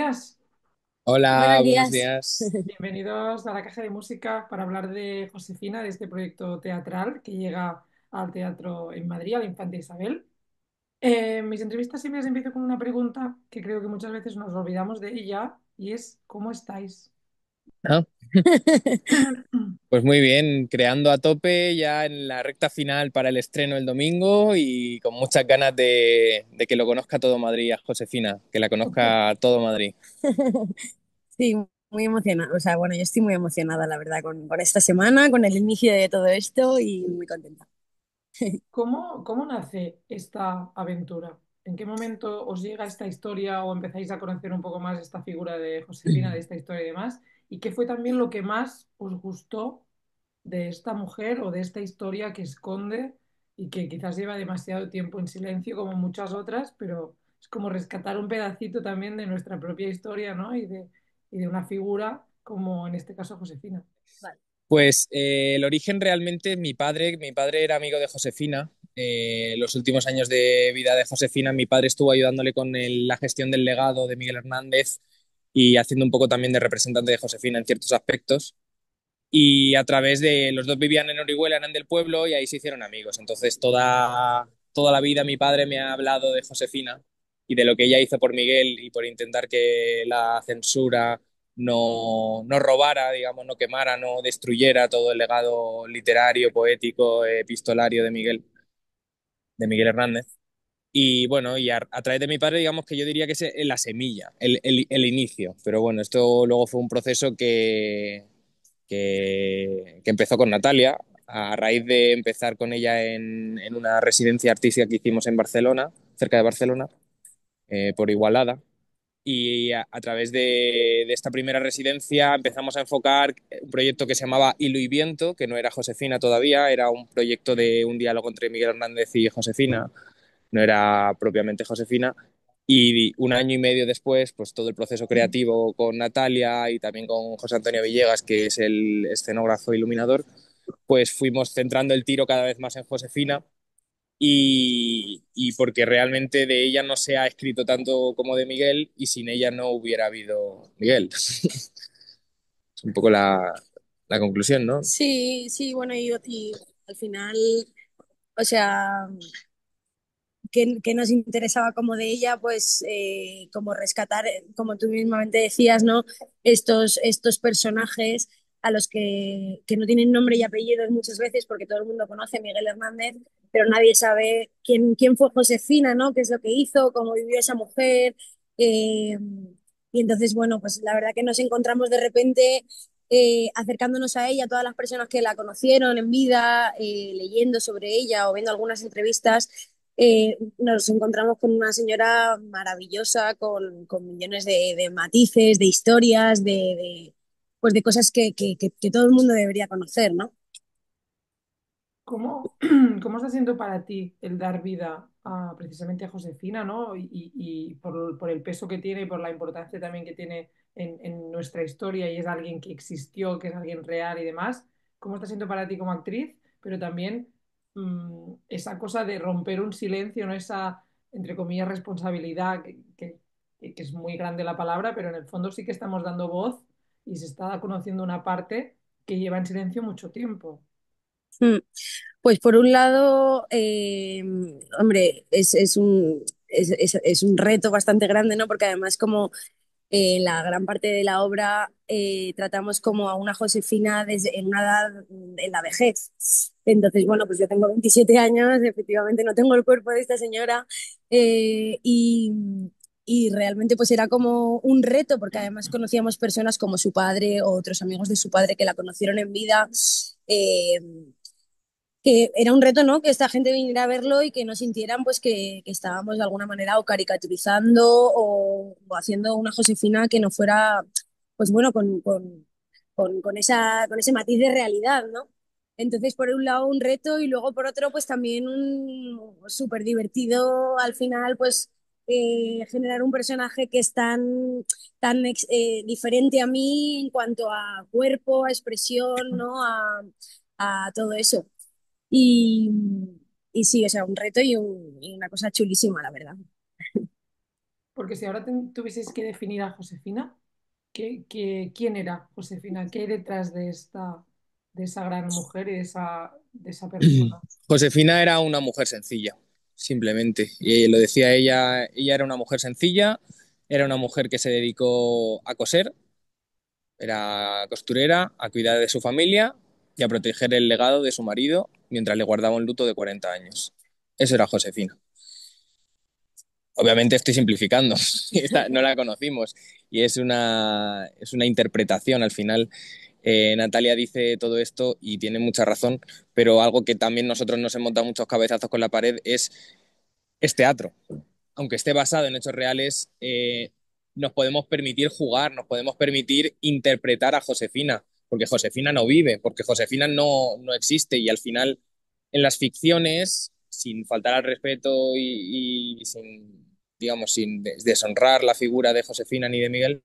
días. Hola, Buenos buenos días. días. Bienvenidos a la Caja de Música para hablar de Josefina, de este proyecto teatral que llega al teatro en Madrid, a la Infanta Isabel. Mis entrevistas siempre las empiezo con una pregunta que creo que muchas veces nos olvidamos de ella y es ¿cómo estáis? Ah, pues muy bien, creando a tope ya en la recta final para el estreno el domingo y con muchas ganas de que lo conozca todo Madrid a Josefina, que la conozca todo Madrid. Sí, muy emocionada. O sea, bueno, yo estoy muy emocionada, la verdad, con esta semana, con el inicio de todo esto y muy contenta. ¿Cómo nace esta aventura? ¿En qué momento os llega esta historia o empezáis a conocer un poco más esta figura de Josefina, de esta historia y demás? ¿Y qué fue también lo que más os gustó de esta mujer o de esta historia que esconde y que quizás lleva demasiado tiempo en silencio como muchas otras, pero es como rescatar un pedacito también de nuestra propia historia, ¿no? Y de una figura como en este caso Josefina. Vale. Pues el origen realmente es mi padre era amigo de Josefina. Los últimos años de vida de Josefina, mi padre estuvo ayudándole con la gestión del legado de Miguel Hernández y haciendo un poco también de representante de Josefina en ciertos aspectos. Y a través de los dos vivían en Orihuela, eran del pueblo y ahí se hicieron amigos. Entonces toda la vida mi padre me ha hablado de Josefina y de lo que ella hizo por Miguel y por intentar que la censura no robara, digamos, no quemara, no destruyera todo el legado literario, poético, epistolario de Miguel Hernández. Y bueno, y a través de mi padre, digamos que yo diría que es la semilla, el inicio. Pero bueno, esto luego fue un proceso que empezó con Natalia, a raíz de empezar con ella en una residencia artística que hicimos en Barcelona, cerca de Barcelona, por Igualada. Y a través de esta primera residencia empezamos a enfocar un proyecto que se llamaba Hilo y Viento, que no era Josefina todavía, era un proyecto de un diálogo entre Miguel Hernández y Josefina, no era propiamente Josefina. Y un año y medio después, pues todo el proceso creativo con Natalia y también con José Antonio Villegas, que es el escenógrafo e iluminador, pues fuimos centrando el tiro cada vez más en Josefina y porque realmente de ella no se ha escrito tanto como de Miguel y sin ella no hubiera habido Miguel. Es un poco la conclusión, ¿no? Sí, sí, bueno, y al final, o sea, que nos interesaba como de ella, pues como rescatar, como tú mismamente decías, ¿no? Estos personajes a los que no tienen nombre y apellidos muchas veces, porque todo el mundo conoce a Miguel Hernández, pero nadie sabe quién fue Josefina, ¿no? ¿Qué es lo que hizo? ¿Cómo vivió esa mujer? Eh, y entonces, bueno, pues la verdad que nos encontramos de repente acercándonos a ella, todas las personas que la conocieron en vida, leyendo sobre ella o viendo algunas entrevistas, nos encontramos con una señora maravillosa, con millones de matices, de historias, pues de cosas que todo el mundo debería conocer, ¿no? ¿Cómo, cómo está siendo para ti el dar vida precisamente a Josefina, ¿no? Y por el peso que tiene y por la importancia también que tiene en nuestra historia y es alguien que existió, que es alguien real y demás. ¿Cómo está siendo para ti como actriz? Pero también esa cosa de romper un silencio, ¿no? Esa, entre comillas, responsabilidad, que es muy grande la palabra, pero en el fondo sí que estamos dando voz y se está conociendo una parte que lleva en silencio mucho tiempo. Mm. Pues por un lado, hombre, es un reto bastante grande, ¿no? Porque además como la gran parte de la obra tratamos como a una Josefina en una edad, en la vejez. Entonces, bueno, pues yo tengo 27 años, efectivamente no tengo el cuerpo de esta señora eh, y, y realmente pues era como un reto porque además conocíamos personas como su padre o otros amigos de su padre que la conocieron en vida. eh, que era un reto, ¿no? Que esta gente viniera a verlo y que no sintieran pues que estábamos de alguna manera o caricaturizando o haciendo una Josefina que no fuera, pues bueno, con ese matiz de realidad, ¿no? Entonces, por un lado, un reto y luego por otro, pues también un súper divertido al final, pues generar un personaje que es tan diferente a mí en cuanto a cuerpo, a expresión, ¿no? A todo eso. Y, y sí, o sea, un reto y una cosa chulísima, la verdad. Porque si ahora tuvieses que definir a Josefina, ¿quién era Josefina? ¿Qué hay detrás de esa gran mujer y de esa persona? Josefina era una mujer sencilla, simplemente. Y lo decía ella, ella era una mujer sencilla, era una mujer que se dedicó a coser, era costurera, a cuidar de su familia y a proteger el legado de su marido mientras le guardaba un luto de 40 años. Eso era Josefina. Obviamente estoy simplificando, no la conocimos y es una interpretación al final. Natalia dice todo esto y tiene mucha razón, pero algo que también nosotros nos hemos dado muchos cabezazos con la pared es teatro. Aunque esté basado en hechos reales, nos podemos permitir jugar, nos podemos permitir interpretar a Josefina, porque Josefina no vive, porque Josefina no existe y al final en las ficciones, sin faltar al respeto y sin, digamos, sin deshonrar la figura de Josefina ni de Miguel,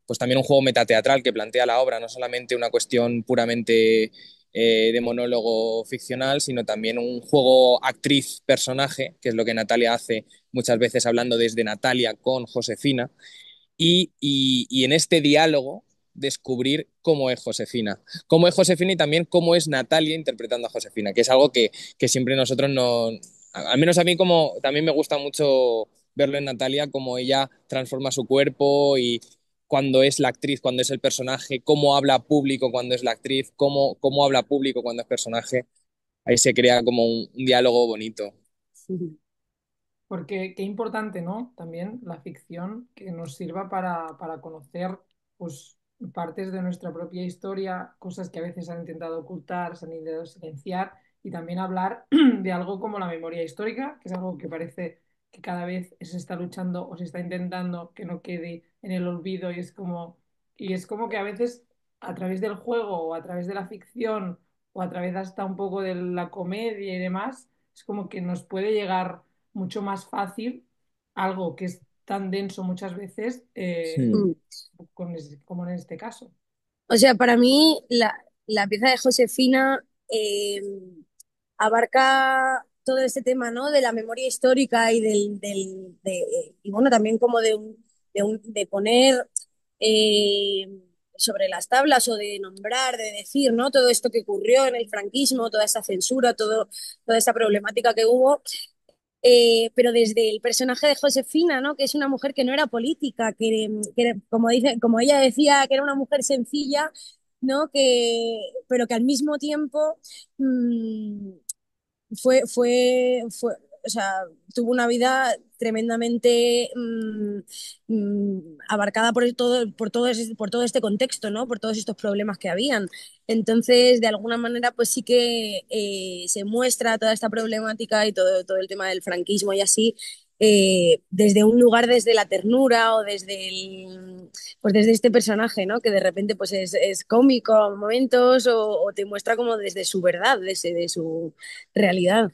pues también un juego metateatral que plantea la obra, no solamente una cuestión puramente de monólogo ficcional, sino también un juego actriz-personaje, que es lo que Natalia hace muchas veces hablando desde Natalia con Josefina, y en este diálogo descubrir cómo es Josefina y también cómo es Natalia interpretando a Josefina, que es algo que siempre nosotros no, al menos a mí como también me gusta mucho verlo en Natalia, cómo ella transforma su cuerpo y cuando es la actriz, cuando es el personaje, cómo habla público cuando es la actriz, cómo habla público cuando es personaje, ahí se crea como un diálogo bonito. Porque qué importante, ¿no? También la ficción que nos sirva para conocer pues, partes de nuestra propia historia, cosas que a veces han intentado ocultar, se han intentado silenciar, y también hablar de algo como la memoria histórica, que es algo que parece que cada vez se está luchando o se está intentando que no quede en el olvido, y es como que a veces a través del juego o a través de la ficción o a través hasta un poco de la comedia y demás, es como que nos puede llegar mucho más fácil algo que es tan denso muchas veces, Sí. Mm. como en este caso. O sea, para mí la pieza de Josefina abarca todo este tema, ¿no? De la memoria histórica y y bueno, también como de poner eh, sobre las tablas o de nombrar, de decir, ¿no? Todo esto que ocurrió en el franquismo, toda esta censura, toda esta problemática que hubo, pero desde el personaje de Josefina, ¿no? Que es una mujer que no era política, como dice, como ella decía, que era una mujer sencilla, ¿no? Pero que al mismo tiempo mmm, o sea, tuvo una vida tremendamente abarcada por todo este contexto, ¿no? Por todos estos problemas que habían. Entonces, de alguna manera, pues sí que se muestra toda esta problemática y todo el tema del franquismo y así, desde un lugar, desde la ternura o pues desde este personaje, ¿no? Que de repente pues es cómico a momentos o te muestra como desde su verdad, de su realidad.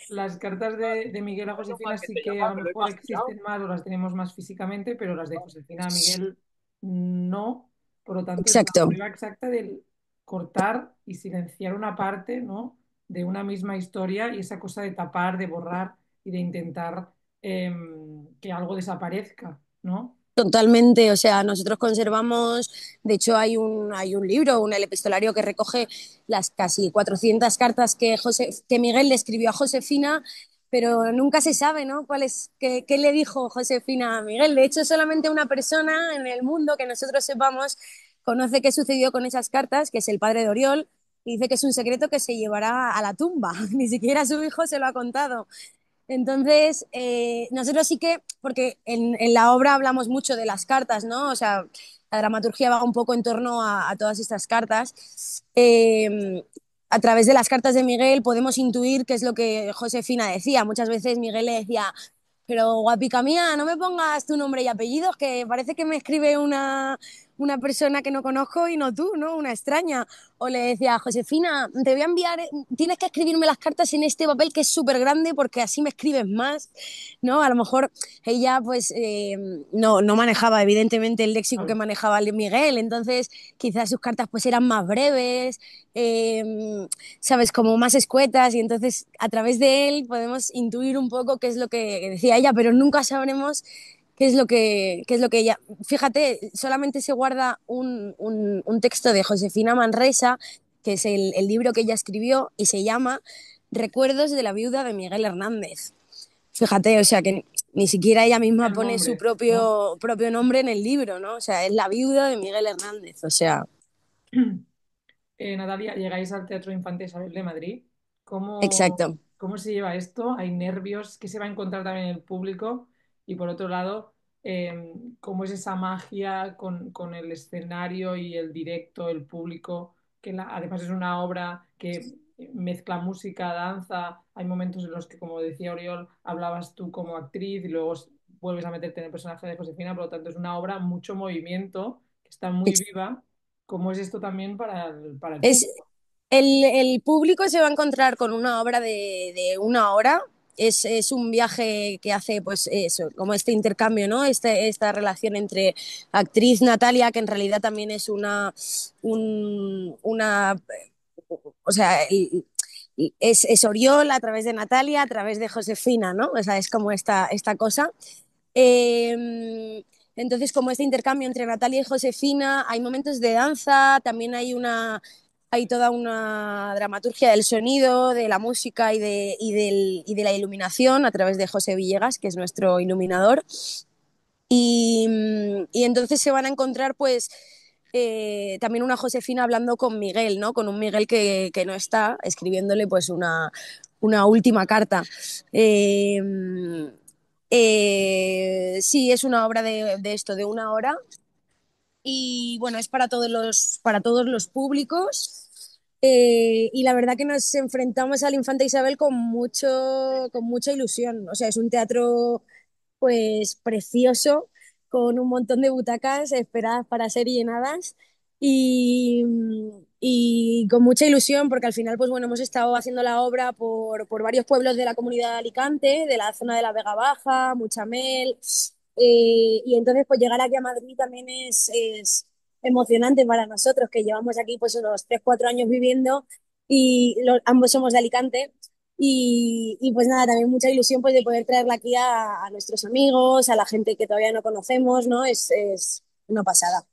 Las cartas de Miguel a Josefina sí que a lo mejor existen más o las tenemos más físicamente, pero las de Josefina a Miguel no. Por lo tanto, es la Exacto. prueba exacta del cortar y silenciar una parte, ¿no? De una misma historia, y esa cosa de tapar, de borrar y de intentar que algo desaparezca, ¿no? Totalmente, o sea, nosotros conservamos, de hecho hay un libro, el epistolario que recoge las casi 400 cartas que Miguel le escribió a Josefina, pero nunca se sabe, ¿no? Qué le dijo Josefina a Miguel. De hecho, solamente una persona en el mundo que nosotros sepamos conoce qué sucedió con esas cartas, que es el padre de Oriol, y dice que es un secreto que se llevará a la tumba. Ni siquiera su hijo se lo ha contado. Entonces, nosotros sí que, porque en la obra hablamos mucho de las cartas, ¿no? O sea, la dramaturgia va un poco en torno a todas estas cartas. A través de las cartas de Miguel podemos intuir qué es lo que Josefina decía. Muchas veces Miguel le decía, pero guapica mía, no me pongas tu nombre y apellidos, que parece que me escribe una persona que no conozco y no tú, ¿no? Una extraña. O le decía, Josefina, te voy a enviar, tienes que escribirme las cartas en este papel que es súper grande porque así me escribes más, ¿no? A lo mejor ella pues no manejaba evidentemente el léxico que Claro. manejaba Miguel, entonces quizás sus cartas pues eran más breves, eh, ¿sabes? Como más escuetas y entonces a través de él podemos intuir un poco qué es lo que decía ella, pero nunca sabremos qué es lo que ella... Fíjate, solamente se guarda un texto de Josefina Manresa, que es el libro que ella escribió y se llama Recuerdos de la viuda de Miguel Hernández. Fíjate, o sea que ni siquiera ella misma El pone su nombre, ¿no? propio nombre en el libro, ¿no? O sea, es la viuda de Miguel Hernández, o sea, Natalia, llegáis al Teatro Infante Isabel de Madrid. exacto. ¿Cómo se lleva esto? ¿Hay nervios? ¿Qué se va a encontrar también en el público? Y por otro lado, ¿cómo es esa magia con el escenario y el directo, el público? Además es una obra que mezcla música, danza. Hay momentos en los que, como decía Oriol, hablabas tú como actriz y luego vuelves a meterte en el personaje de Josefina. Por lo tanto, es una obra mucho movimiento, que está muy viva. ¿Cómo es esto también para el Es, público? el público se va a encontrar con una obra de una hora. Es un viaje que hace, pues, eso, como este intercambio, ¿no? Esta relación entre actriz Natalia, que en realidad también es una o sea, es Oriol a través de Natalia, a través de Josefina, ¿no? O sea, es como esta cosa. Eh, entonces, como este intercambio entre Natalia y Josefina, hay momentos de danza, también hay toda una dramaturgia del sonido, de la música y de la iluminación a través de José Villegas, que es nuestro iluminador. Y entonces se van a encontrar, pues, también una Josefina hablando con Miguel, ¿no? Con un Miguel que no está, escribiéndole, pues, una última carta. Eh, sí, es una obra de esto, de una hora. Y bueno, es para todos los públicos. Y la verdad que nos enfrentamos al Infanta Isabel con mucha ilusión. O sea, es un teatro pues precioso, con un montón de butacas esperadas para ser llenadas y, y con mucha ilusión porque al final pues bueno, hemos estado haciendo la obra por varios pueblos de la comunidad de Alicante, de la zona de la Vega Baja, Muchamel, y entonces pues llegar aquí a Madrid también es emocionante para nosotros que llevamos aquí pues unos 3 4 años viviendo y ambos somos de Alicante y pues nada, también mucha ilusión pues de poder traerla aquí a nuestros amigos, a la gente que todavía no conocemos, ¿no? Es una pasada.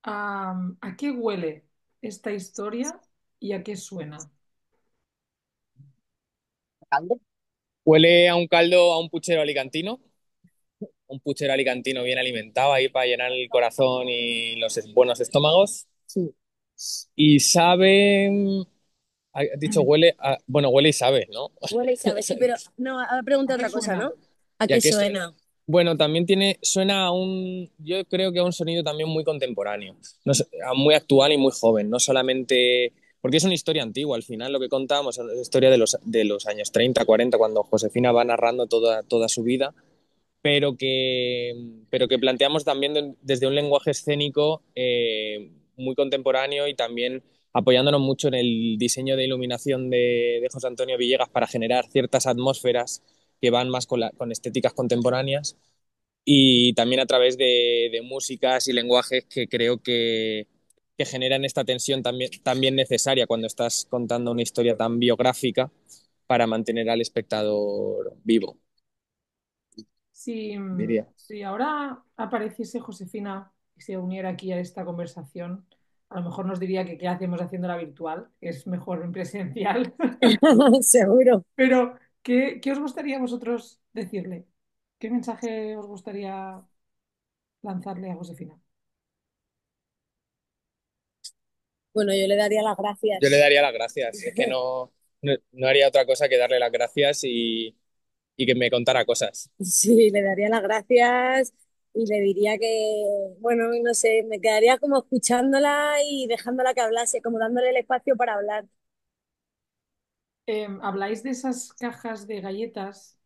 ¿A qué huele esta historia y a qué suena? Huele a un caldo, a un puchero alicantino bien alimentado ahí para llenar el corazón y los buenos estómagos. Sí. Y sabe, has dicho huele, bueno, huele y sabe, ¿no? Huele y sabe, sí, pero no, pregunta ¿A qué otra cosa, suena? ¿no? ¿A Ya qué que esto, suena? bueno, también suena a yo creo que a un sonido también muy contemporáneo, no sé, muy actual y muy joven, no solamente, porque es una historia antigua, al final lo que contamos es la historia de los años 30 40 cuando Josefina va narrando toda su vida, pero que planteamos también desde un lenguaje escénico muy contemporáneo y también apoyándonos mucho en el diseño de iluminación de José Antonio Villegas para generar ciertas atmósferas que van más con estéticas contemporáneas y también a través de músicas y lenguajes que creo que generan esta tensión también necesaria cuando estás contando una historia tan biográfica para mantener al espectador vivo, Si, diría. si ahora apareciese Josefina y se uniera aquí a esta conversación, a lo mejor nos diría que qué hacemos haciéndola virtual, que es mejor en presencial. Seguro. Pero, ¿qué os gustaría a vosotros decirle? ¿Qué mensaje os gustaría lanzarle a Josefina? Bueno, yo le daría las Yo le gracias. daría las gracias, es que no haría otra cosa que darle las gracias y que me contara cosas. Sí, le daría las gracias y le diría que, bueno, no sé, me quedaría como escuchándola y dejándola que hablase, como dándole el espacio para hablar. Habláis de esas cajas de galletas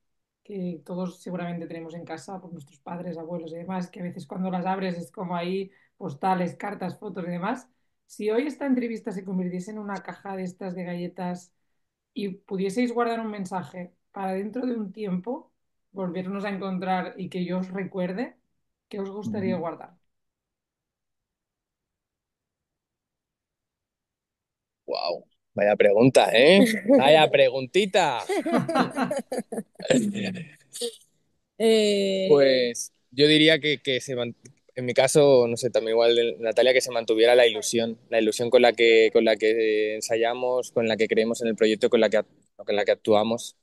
que todos seguramente tenemos en casa por nuestros padres, abuelos y demás, que a veces cuando las abres es como ahí postales, cartas, fotos y demás. Si hoy esta entrevista se convirtiese en una caja de estas de galletas y pudieseis guardar un mensaje para dentro de un tiempo, volvernos a encontrar y que yo os recuerde, ¿qué os gustaría guardar? Wow, vaya pregunta, ¿eh? Vaya preguntita. Eh, Pues yo diría en mi caso, no sé, también igual de Natalia, que se mantuviera la ilusión con la que ensayamos, con la que creemos en el proyecto, con la que actuamos,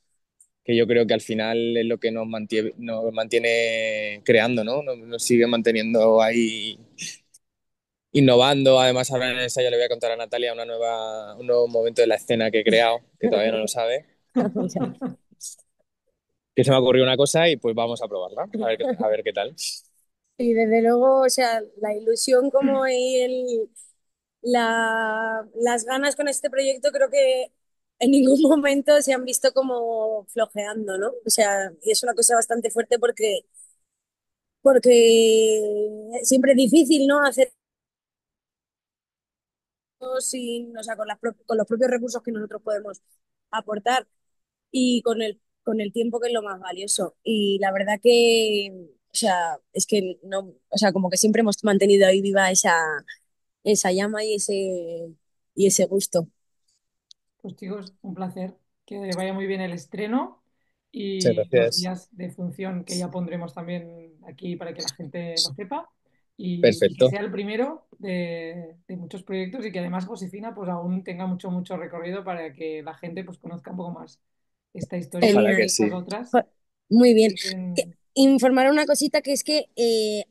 que yo creo que al final es lo que nos mantiene creando, ¿no? Nos sigue manteniendo ahí innovando. Además, ahora en el ensayo le voy a contar a Natalia un nuevo momento de la escena que he creado, que todavía no lo sabe, que se me ha ocurrido una cosa y pues vamos a probarla, a ver qué tal. y desde luego, o sea, la ilusión como y las ganas con este proyecto creo que en ningún momento se han visto como flojeando, ¿no? O sea, y es una cosa bastante fuerte porque siempre es difícil, ¿no? Hacer sin, o sea, con los propios recursos que nosotros podemos aportar y con el tiempo que es lo más valioso. Y la verdad que, o sea, es que no, o sea, como que siempre hemos mantenido ahí viva esa llama y ese gusto. Pues chicos, un placer. Que vaya muy bien el estreno Muchas y los gracias. días de función que ya pondremos también aquí para que la gente lo sepa. Y que Perfecto. sea el primero de muchos proyectos y que además Josefina pues aún tenga mucho, mucho recorrido para que la gente pues conozca un poco más esta historia y Ojalá que Genial. las sí. otras. Jo- Muy bien. En- Informar una cosita que es que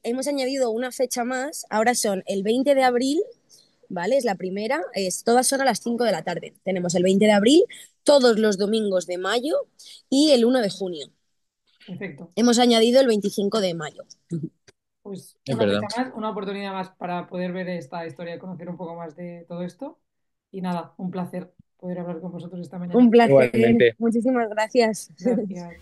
hemos añadido una fecha más. Ahora son el 20 de abril, ¿vale? Es la primera. Todas son a las 5 de la tarde. Tenemos el 20 de abril, todos los domingos de mayo y el 1 de junio. Perfecto. Hemos añadido el 25 de mayo. Pues Es una verdad. fecha más, una oportunidad más para poder ver esta historia y conocer un poco más de todo esto. Y nada, un placer poder hablar con vosotros esta Un mañana. placer. Igualmente. Muchísimas gracias. Gracias.